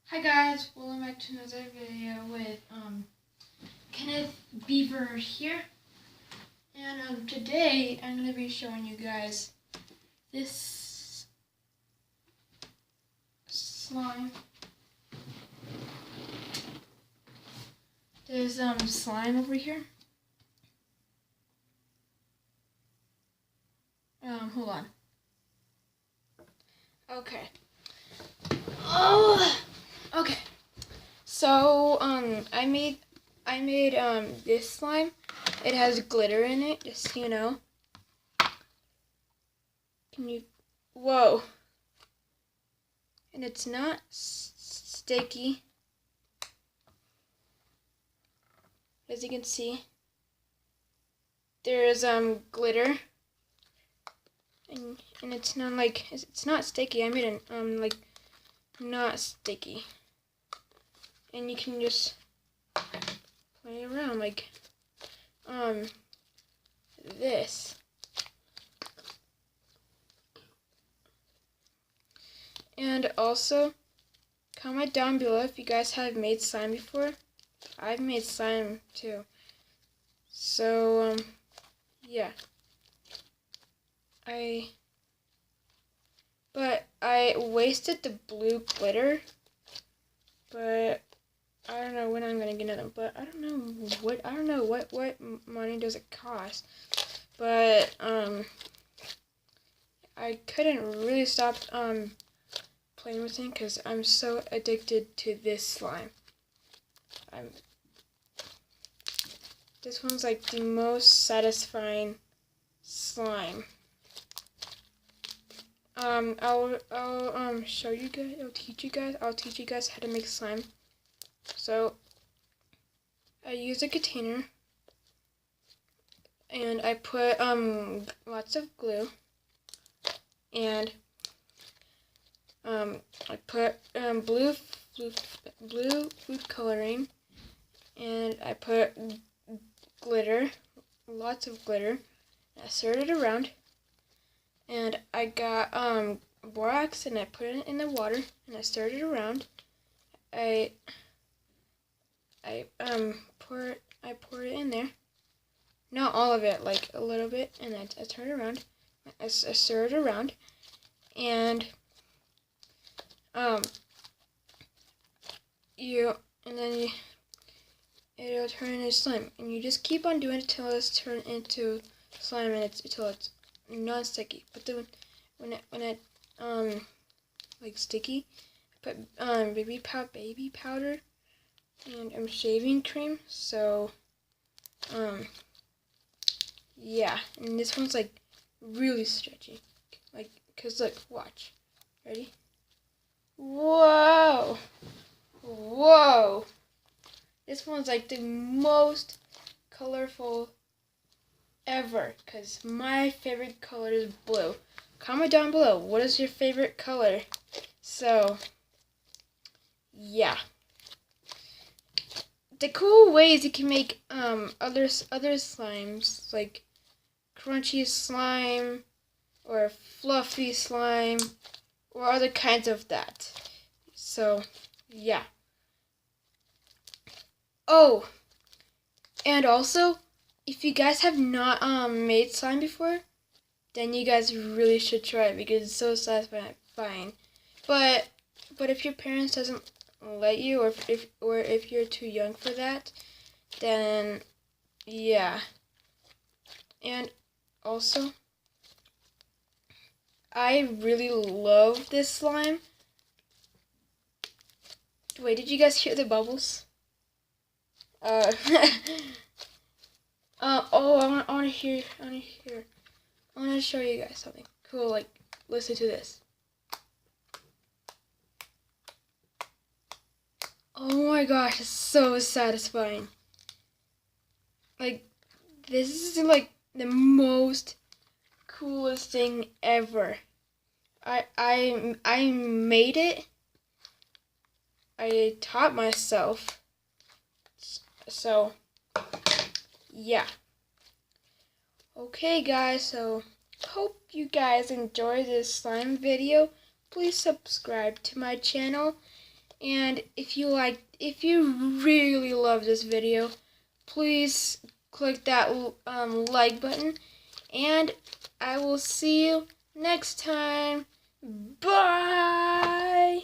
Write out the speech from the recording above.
Hi guys, welcome back to another video with Kennethbever here. And today I'm going to be showing you guys this slime. There's slime over here. Hold on. Okay. Oh, okay. So I made this slime. It has glitter in it, just so you know. Can you? Whoa. And it's not sticky, as you can see. There's glitter, and it's not sticky. I made it not sticky, and you can just play around like this. And also, comment down below if you guys have made slime before. I've made slime too. So, yeah. But I wasted the blue glitter. But I don't know when I'm gonna get another. But I don't know what money does it cost. But I couldn't really stop playing with it because I'm so addicted to this slime. This one's like the most satisfying slime. I'll show you guys. I'll teach you guys how to make slime. So I use a container and I put lots of glue, and I put blue food coloring, and I put glitter, lots of glitter. I stirred it around, and I got borax, and I put it in the water, and I stirred it around. I pour it in there, not all of it, like a little bit, and I turn it around. I stir it around, and it'll turn into slime, and you just keep on doing it until it's turned into slime, and until it's non-sticky. But then when it like sticky, I put baby powder and shaving cream. So yeah, and this one's like really stretchy, like, cause look, watch, ready? Whoa. This one's like the most colorful ever, because my favorite color is blue. Comment down below, what is your favorite color? So, yeah. The cool ways you can make other slimes, like crunchy slime, or fluffy slime, or other kinds of that. So, yeah. Oh, and also, if you guys have not made slime before, then you guys really should try it because it's so satisfying. But if your parents doesn't let you, or if you're too young for that, then yeah. And also, I really love this slime. Wait, did you guys hear the bubbles? Oh, I want to show you guys something cool. Like, listen to this. Oh my gosh, it's so satisfying. Like, this is like the most coolest thing ever. I made it. I taught myself. So, yeah. Okay, guys, so hope you guys enjoy this slime video. Please subscribe to my channel And if you really love this video, please click that like button, and I will see you next time. Bye!